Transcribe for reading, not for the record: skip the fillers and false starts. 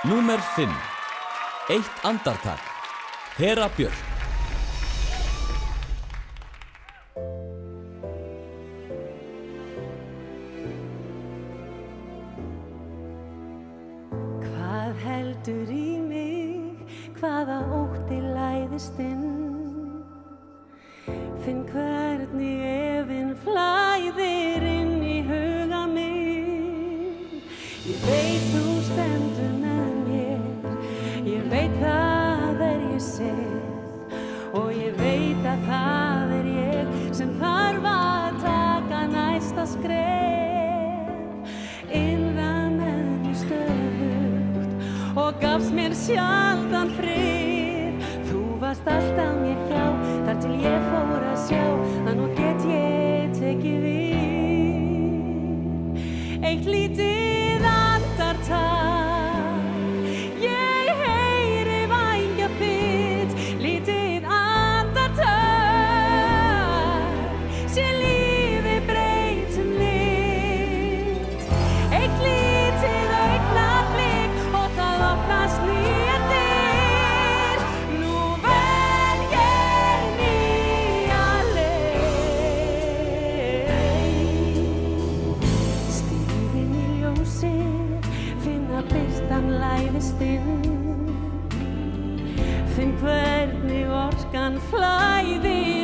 Númer 5. Eitt andartak. Hera Björk. Hvað heldur í mig, hvaða ótti læðist inn? Finn hvernig efinn flæðir inn í huga minn. Ég veit þú stendur með mér, ég veit það ég séð og ég veit að það ég sem þarf að taka næsta skref. Innra með mér stöðugt og gafst mér sjaldan frið. Þú varst alltaf mér hjá þar til ég fór að sjá að nú get ég tekið við. Eitt lítið andartak, ég heyri vængja þitt. Lítið andartak, sé lífið breytt nýtt. Eitt lítið augnablik og það opnast nýjar dyr. Nú vel ég nýja leið. Stíg inn í ljósið, finn að birtan læðist inn. Finn hvernig orkan flæðir